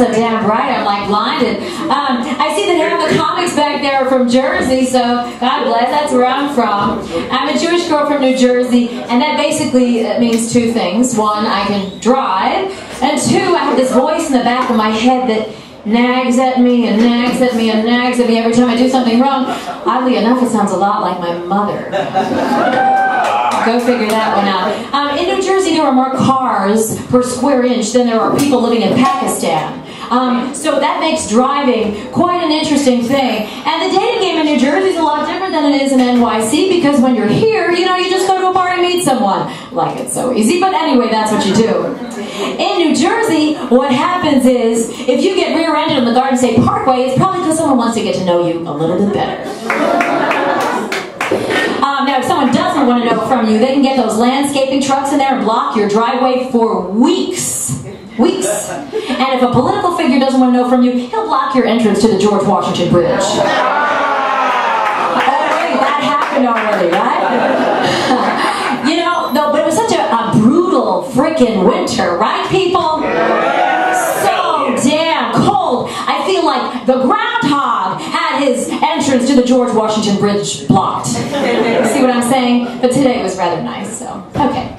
so damn bright, I'm like blinded. I see that half the comics back there are from Jersey, so God bless, that's where I'm from. I'm a Jewish girl from New Jersey, and that basically means two things. One, I can drive, and two, I have this voice in the back of my head that nags at me and nags at me and nags at me every time I do something wrong. Oddly enough, it sounds a lot like my mother. Go figure that one out. In New Jersey, there are more cars per square inch than there are people living in Pakistan. So that makes driving quite an interesting thing. And the dating game in New Jersey is a lot different than it is in NYC, because when you're here, you know, you just go to a bar and meet someone. Like, it's so easy, but anyway, that's what you do. In New Jersey, what happens is, if you get rear-ended on the Garden State Parkway, it's probably because someone wants to get to know you a little bit better. Now, if someone doesn't want to know from you, they can get those landscaping trucks in there and block your driveway for weeks. Weeks. And if a political figure doesn't want to know from you, he'll block your entrance to the George Washington Bridge. Oh, wait, that happened already, right? You know, no, but it was such a brutal freaking winter, right, people? So damn cold. I feel like the groundhog had his entrance to the George Washington Bridge blocked. See what I'm saying? But today was rather nice, so. Okay.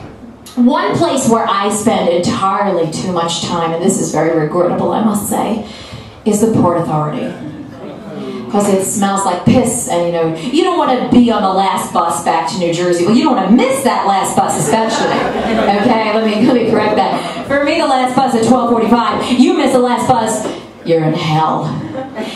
One place where I spend entirely too much time, and this is very regrettable, I must say, is the Port Authority. Because it smells like piss, and you know, you don't want to be on the last bus back to New Jersey. Well, you don't want to miss that last bus especially. Okay, let me correct that. For me, the last bus at 12:45, you miss the last bus, you're in hell.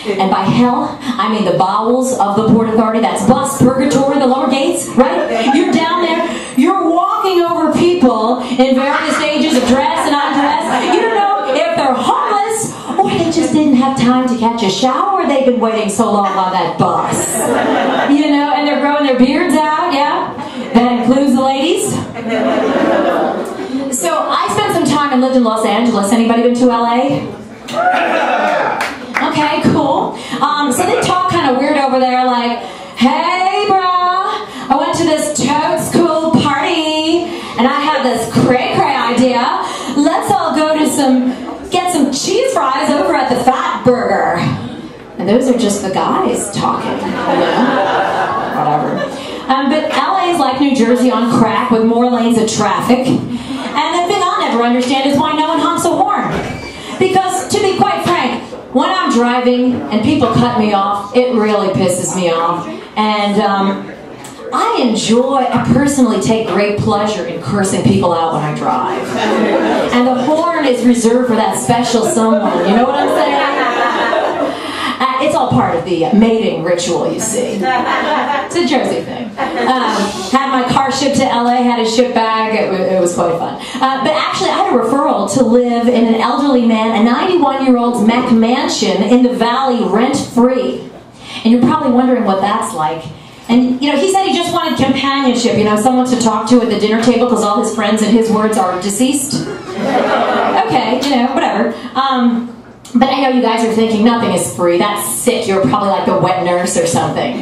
And by hell, I mean the bowels of the Port Authority. That's bus purgatory, the lower gates, right? You're down there, you're walking over people in various stages of dress and undress. You don't know if they're homeless, or they just didn't have time to catch a shower, or they've been waiting so long on that bus. You know, and they're growing their beards out, yeah? That includes the ladies. So I spent some time and lived in Los Angeles. Anybody been to LA? Okay, cool. So they talk kind of weird over there, like, hey, bro, I went to this totes cool party, and I have this cray-cray idea. Let's all go to get some cheese fries over at the Fat Burger. And those are just the guys talking, you know? Whatever. But LA is like New Jersey on crack with more lanes of traffic. And the thing I'll never understand is why no one honks a horn. Because, to be quite frank, when I'm driving and people cut me off, it really pisses me off. And I personally take great pleasure in cursing people out when I drive. And the horn is reserved for that special someone, you know what I'm saying? It's all part of the mating ritual, you see. It's a Jersey thing. Had my car shipped to LA, had it shipped back, it was quite fun. But actually, I had a referral to live in an elderly man, a 91-year-old's mech mansion in the valley, rent-free. And you're probably wondering what that's like. And, you know, he said he just wanted companionship, you know, someone to talk to at the dinner table because all his friends, in his words, are deceased. Okay, you know, whatever. But I know you guys are thinking nothing is free. That's sick. You're probably like the wet nurse or something.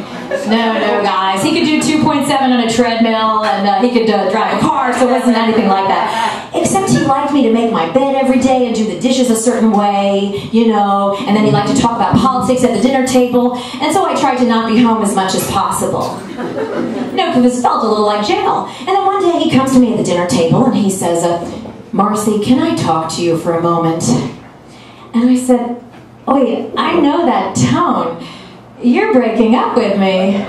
No, guys. He could do 2.7 on a treadmill, and he could drive a car, so it wasn't anything like that. Except he liked me to make my bed every day and do the dishes a certain way, you know, and then he liked to talk about politics at the dinner table, and so I tried to not be home as much as possible. No, because it felt a little like jail. And then one day he comes to me at the dinner table, and he says, Marci, can I talk to you for a moment? And I said, oh yeah, I know that tone. You're breaking up with me.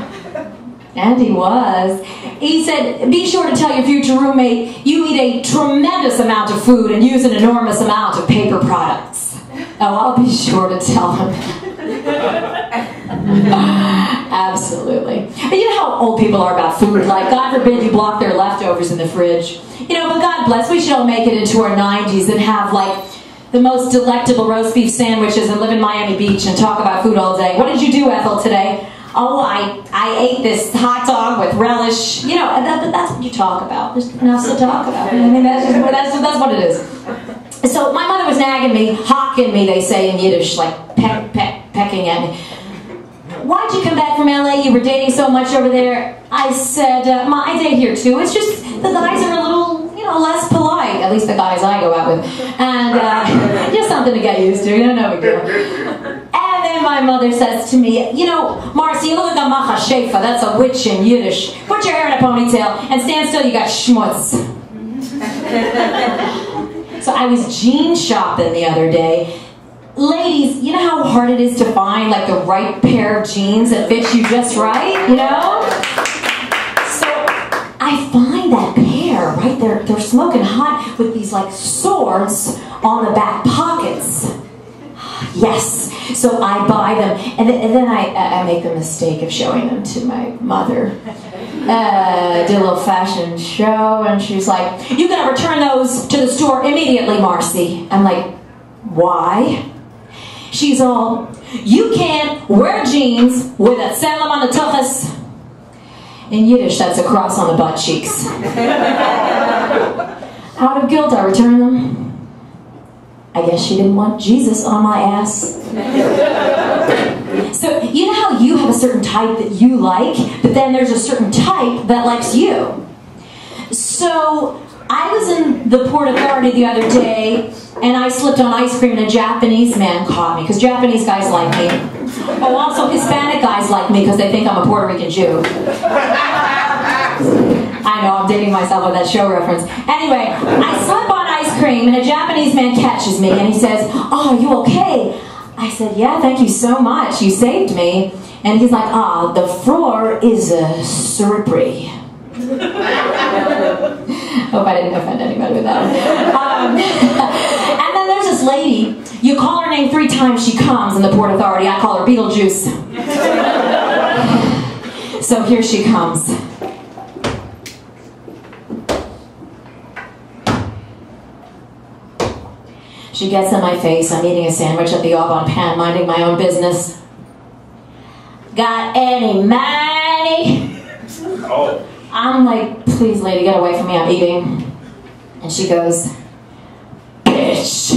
And he was. He said, be sure to tell your future roommate you eat a tremendous amount of food and use an enormous amount of paper products. Oh, I'll be sure to tell him. Absolutely. But you know how old people are about food. Like, God forbid you block their leftovers in the fridge. You know, but God bless, we should all make it into our 90s and have, like, the most delectable roast beef sandwiches and live in Miami Beach and talk about food all day. What did you do, Ethel, today? Oh, I ate this hot dog with relish. You know, that's what you talk about. There's nothing else to talk about. I mean, that's what it is. So my mother was nagging me, hawking me, they say in Yiddish, like pecking at me. Why'd you come back from LA? You were dating so much over there. I said, Ma, I date here too. It's just the guys are a little, you less polite, at least the guys I go out with. And just something to get used to, no big deal. And then my mother says to me, Marci, you look like a machashefa, that's a witch in Yiddish. Put your hair in a ponytail and stand still, you got schmutz. So I was jean shopping the other day. Ladies, you know how hard it is to find like the right pair of jeans that fits you just right, So I find that pair, right? They're smoking hot with these like swords on the back pockets. Yes, so I buy them, and then I make the mistake of showing them to my mother. Did a little fashion show, and she's like, "You gotta return those to the store immediately, Marci." I'm like, "Why?" She's all, "You can't wear jeans with a tselem on the tuchus." In Yiddish, that's a cross on the butt cheeks. Out of guilt, I return them. I guess she didn't want Jesus on my ass. So, you know how you have a certain type that you like, but then there's a certain type that likes you? So, I was in the Port Authority the other day, and I slipped on ice cream, and a Japanese man caught me, because Japanese guys like me. Oh, also Hispanic guys like me, because they think I'm a Puerto Rican Jew. I know, I'm dating myself with that show reference. Anyway, I slip on ice cream, and a Japanese man catches me, and he says, "Oh, are you okay?" I said, "Yeah, thank you so much. You saved me." And he's like, "The floor is slippery." Hope I didn't offend anybody with that one. And then there's this lady, you call her name 3 times, she comes in the Port Authority. I call her Beetlejuice. So here she comes. She gets in my face. I'm eating a sandwich at the Aubon Pan, minding my own business. "Got any money?" Oh. I'm like, "Please, lady, get away from me. I'm eating." And she goes, "Bitch."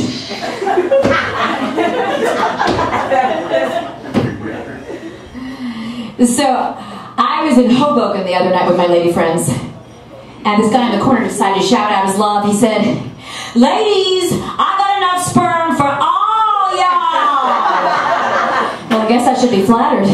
So I was in Hoboken the other night with my lady friends, and this guy in the corner decided to shout out his love. He said, "Ladies, I got enough sperm for all y'all." Well, I guess I should be flattered.